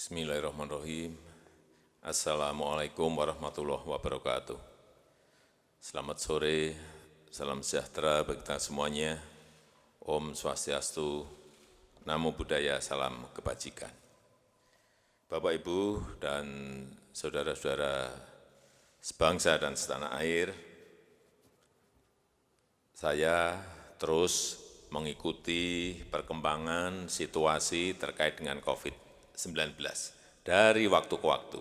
Bismillahirrahmanirrahim. Assalamualaikum warahmatullahi wabarakatuh. Selamat sore, salam sejahtera bagi kita semuanya. Om Swastiastu, Namo Buddhaya, salam kebajikan. Bapak, Ibu, dan saudara-saudara sebangsa dan setanah air, saya terus mengikuti perkembangan situasi terkait dengan COVID-19 dari waktu ke waktu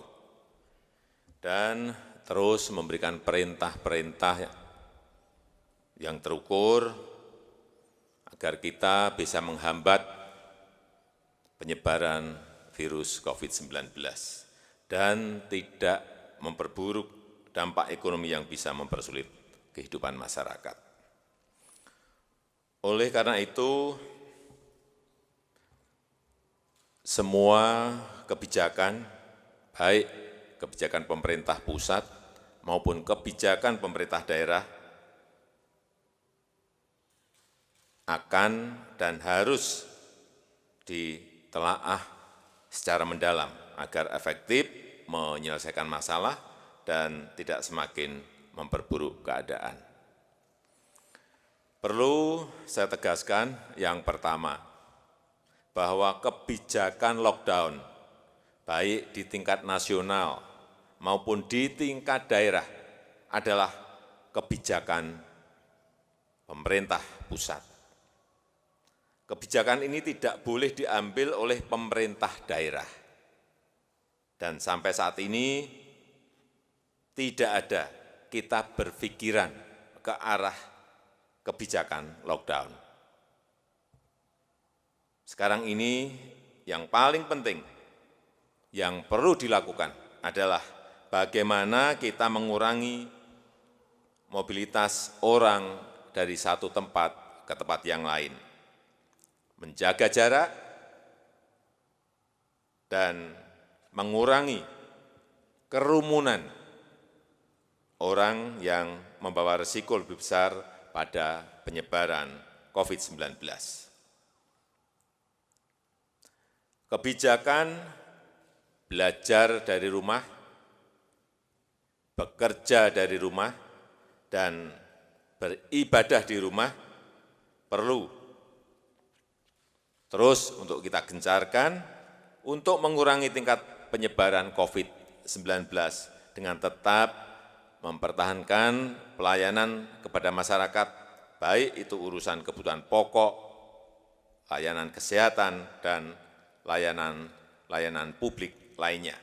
dan terus memberikan perintah-perintah yang terukur agar kita bisa menghambat penyebaran virus COVID-19 dan tidak memperburuk dampak ekonomi yang bisa mempersulit kehidupan masyarakat. Oleh karena itu, semua kebijakan, baik kebijakan pemerintah pusat maupun kebijakan pemerintah daerah, akan dan harus ditelaah secara mendalam agar efektif menyelesaikan masalah dan tidak semakin memperburuk keadaan. Perlu saya tegaskan yang pertama, bahwa kebijakan lockdown, baik di tingkat nasional maupun di tingkat daerah, adalah kebijakan pemerintah pusat. Kebijakan ini tidak boleh diambil oleh pemerintah daerah. Dan sampai saat ini tidak ada kita berpikiran ke arah kebijakan lockdown. Sekarang ini yang paling penting yang perlu dilakukan adalah bagaimana kita mengurangi mobilitas orang dari satu tempat ke tempat yang lain, menjaga jarak, dan mengurangi kerumunan orang yang membawa risiko lebih besar pada penyebaran COVID-19. Kebijakan belajar dari rumah, bekerja dari rumah, dan beribadah di rumah perlu terus untuk kita gencarkan untuk mengurangi tingkat penyebaran COVID-19 dengan tetap mempertahankan pelayanan kepada masyarakat, baik itu urusan kebutuhan pokok, layanan kesehatan, dan layanan publik lainnya.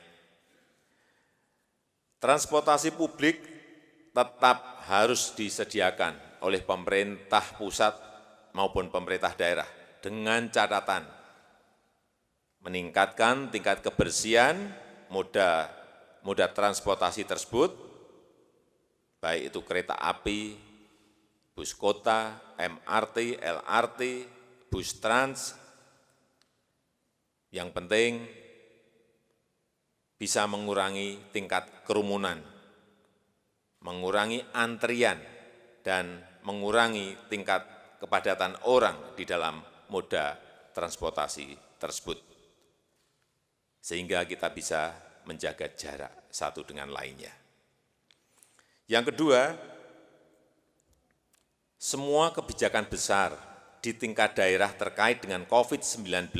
Transportasi publik tetap harus disediakan oleh pemerintah pusat maupun pemerintah daerah dengan catatan meningkatkan tingkat kebersihan moda transportasi tersebut, baik itu kereta api, bus kota, MRT, LRT, bus trans. Yang penting bisa mengurangi tingkat kerumunan, mengurangi antrian, dan mengurangi tingkat kepadatan orang di dalam moda transportasi tersebut. Sehingga kita bisa menjaga jarak satu dengan lainnya. Yang kedua, semua kebijakan besar di tingkat daerah terkait dengan COVID-19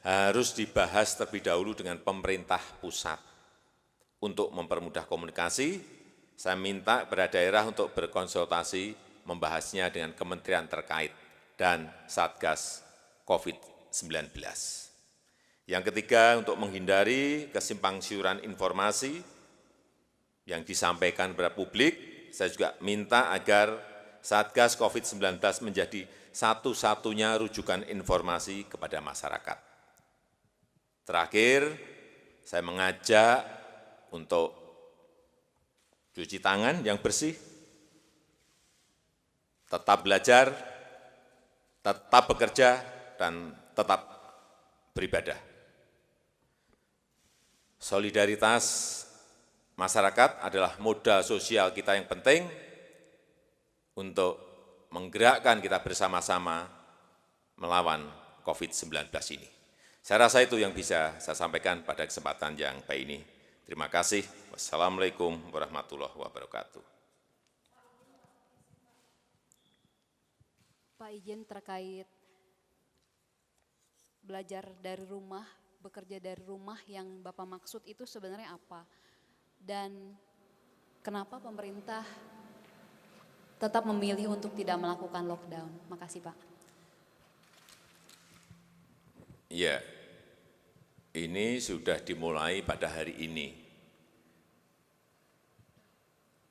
harus dibahas terlebih dahulu dengan pemerintah pusat. Untuk mempermudah komunikasi, saya minta kepada daerah untuk berkonsultasi membahasnya dengan kementerian terkait dan Satgas COVID-19. Yang ketiga, untuk menghindari kesimpang siuran informasi yang disampaikan kepada publik, saya juga minta agar Satgas COVID-19 menjadi satu-satunya rujukan informasi kepada masyarakat. Terakhir, saya mengajak untuk cuci tangan yang bersih, tetap belajar, tetap bekerja, dan tetap beribadah. Solidaritas masyarakat adalah modal sosial kita yang penting untuk menggerakkan kita bersama-sama melawan COVID-19 ini. Saya rasa itu yang bisa saya sampaikan pada kesempatan yang baik ini. Terima kasih. Wassalamualaikum warahmatullahi wabarakatuh. Pak, izin terkait belajar dari rumah, bekerja dari rumah yang Bapak maksud itu sebenarnya apa? Dan kenapa pemerintah tetap memilih untuk tidak melakukan lockdown? Makasih Pak. Ya, ini sudah dimulai pada hari ini.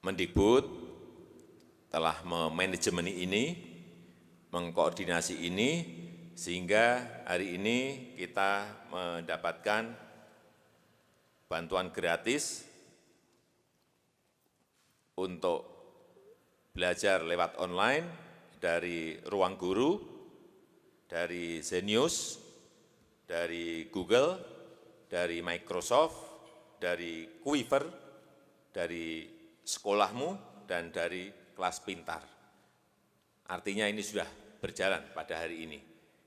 Mendikbud telah memanajemen ini, mengkoordinasi ini, sehingga hari ini kita mendapatkan bantuan gratis untuk belajar lewat online dari Ruang Guru, dari Zenius, dari Google, dari Microsoft, dari Quiver, dari sekolahmu, dan dari kelas pintar. Artinya ini sudah berjalan pada hari ini.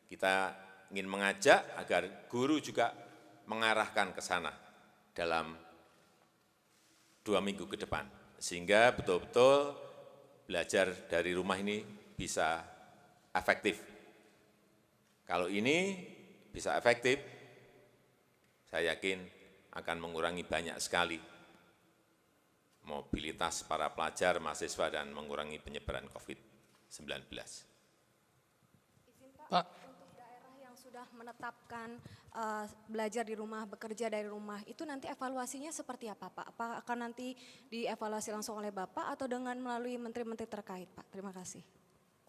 Kita ingin mengajak agar guru juga mengarahkan ke sana dalam 2 minggu ke depan. Sehingga betul-betul belajar dari rumah ini bisa efektif. Kalau ini bisa efektif, saya yakin akan mengurangi banyak sekali mobilitas para pelajar, mahasiswa, dan mengurangi penyebaran COVID-19. Pak, untuk daerah yang sudah menetapkan belajar di rumah, bekerja dari rumah, itu nanti evaluasinya seperti apa Pak? Apakah akan nanti dievaluasi langsung oleh Bapak atau dengan melalui menteri-menteri terkait Pak? Terima kasih.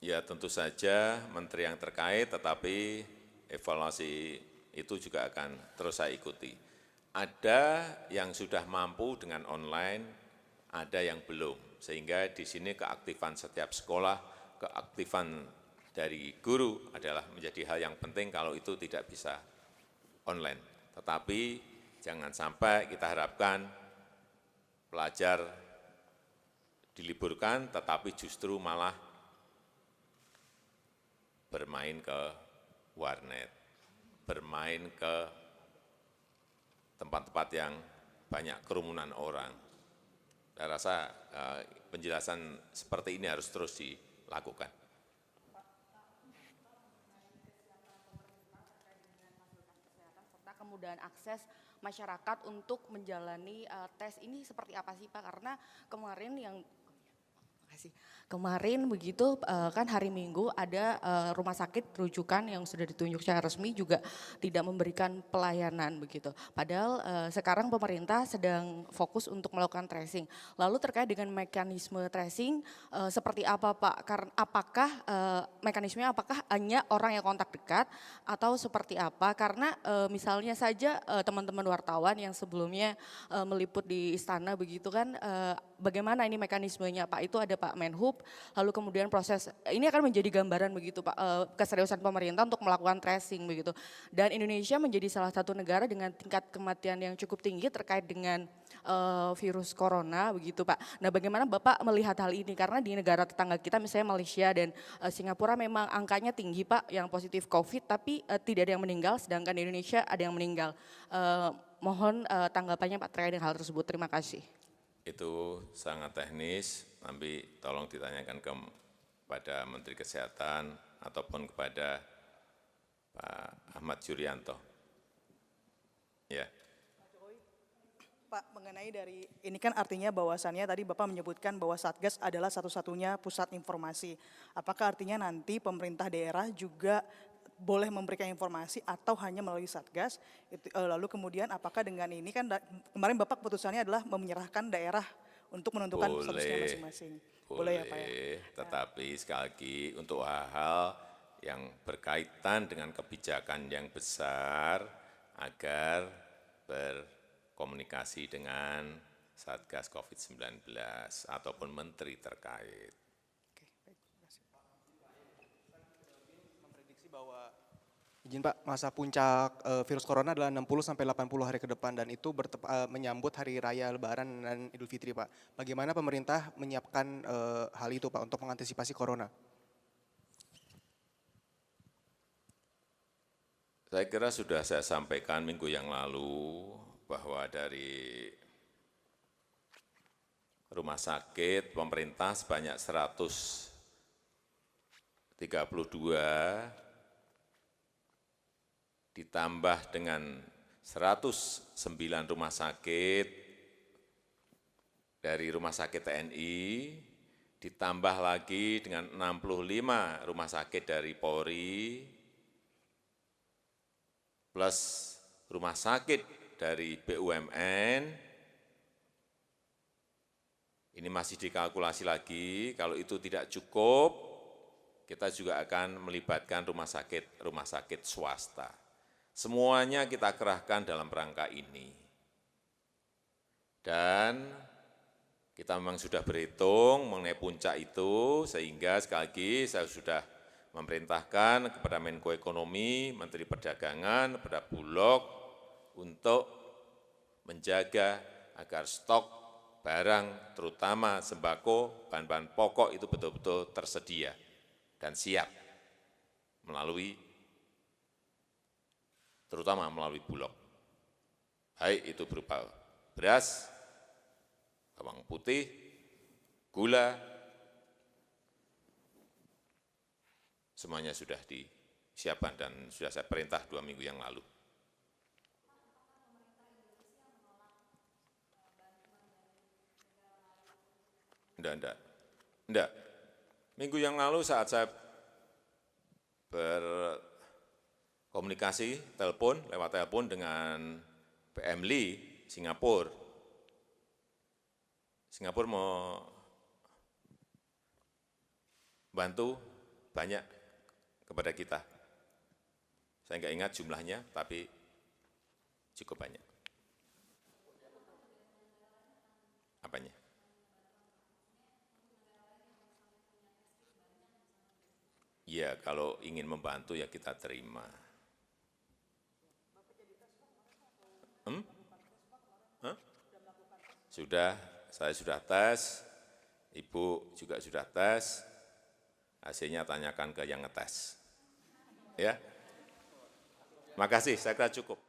Ya tentu saja menteri yang terkait, tetapi evaluasi itu juga akan terus saya ikuti. Ada yang sudah mampu dengan online, ada yang belum. Sehingga di sini keaktifan setiap sekolah, keaktifan dari guru adalah menjadi hal yang penting kalau itu tidak bisa online. Tetapi jangan sampai kita harapkan pelajar diliburkan, tetapi justru malah bermain ke warnet, bermain ke tempat-tempat yang banyak kerumunan orang. Saya rasa penjelasan seperti ini harus terus dilakukan. Serta kemudahan akses masyarakat untuk menjalani tes ini seperti apa sih Pak? Karena kemarin begitu kan hari Minggu ada rumah sakit rujukan yang sudah ditunjuk secara resmi juga tidak memberikan pelayanan begitu. Padahal sekarang pemerintah sedang fokus untuk melakukan tracing. Lalu terkait dengan mekanisme tracing seperti apa Pak? Apakah mekanismenya apakah hanya orang yang kontak dekat atau seperti apa? Karena misalnya saja teman-teman wartawan yang sebelumnya meliput di istana begitu kan, bagaimana ini mekanismenya Pak? Itu ada Pak Menhub, lalu kemudian proses ini akan menjadi gambaran begitu Pak, keseriusan pemerintah untuk melakukan tracing begitu. Dan Indonesia menjadi salah satu negara dengan tingkat kematian yang cukup tinggi terkait dengan virus corona begitu Pak. Nah bagaimana Bapak melihat hal ini? Karena di negara tetangga kita misalnya Malaysia dan Singapura memang angkanya tinggi Pak yang positif COVID, tapi tidak ada yang meninggal, sedangkan di Indonesia ada yang meninggal. Mohon tanggapannya Pak terkait dengan hal tersebut. Terima kasih. Itu sangat teknis, nanti tolong ditanyakan kepada Menteri Kesehatan ataupun kepada Pak Ahmad Yuryanto. Ya. Pak, mengenai dari ini kan artinya bahwasannya tadi Bapak menyebutkan bahwa Satgas adalah satu-satunya pusat informasi. Apakah artinya nanti pemerintah daerah juga boleh memberikan informasi atau hanya melalui Satgas? Lalu kemudian apakah dengan ini kan kemarin Bapak keputusannya adalah menyerahkan daerah untuk menentukan statusnya masing-masing. Boleh ya Pak ya? Tetapi sekali lagi untuk hal-hal yang berkaitan dengan kebijakan yang besar agar berkomunikasi dengan Satgas COVID-19 ataupun menteri terkait. Izin Pak, masa puncak virus corona adalah 60-80 hari ke depan dan itu menyambut hari raya Lebaran dan Idul Fitri Pak. Bagaimana pemerintah menyiapkan hal itu Pak untuk mengantisipasi corona? Saya kira sudah saya sampaikan minggu yang lalu bahwa dari rumah sakit pemerintah sebanyak 132 ditambah dengan 109 rumah sakit dari rumah sakit TNI, ditambah lagi dengan 65 rumah sakit dari Polri, plus rumah sakit dari BUMN, ini masih dikalkulasi lagi, kalau itu tidak cukup, kita juga akan melibatkan rumah sakit swasta. Semuanya kita kerahkan dalam rangka ini. Dan kita memang sudah berhitung mengenai puncak itu, sehingga sekali lagi saya sudah memerintahkan kepada Menko Ekonomi, Menteri Perdagangan, kepada Bulog, untuk menjaga agar stok barang, terutama sembako, bahan-bahan pokok itu betul-betul tersedia dan siap terutama melalui Bulog. Baik itu berupa beras, bawang putih, gula, semuanya sudah disiapkan dan sudah saya perintah 2 minggu yang lalu. Enggak. Minggu yang lalu saat saya berkomunikasi lewat telepon dengan PM Lee Singapura. Singapura mau bantu banyak kepada kita. Saya enggak ingat jumlahnya, tapi cukup banyak. Apanya? Ya, kalau ingin membantu ya kita terima. Sudah, saya sudah tes, Ibu juga sudah tes, hasilnya tanyakan ke yang ngetes. Ya, makasih, saya kira cukup.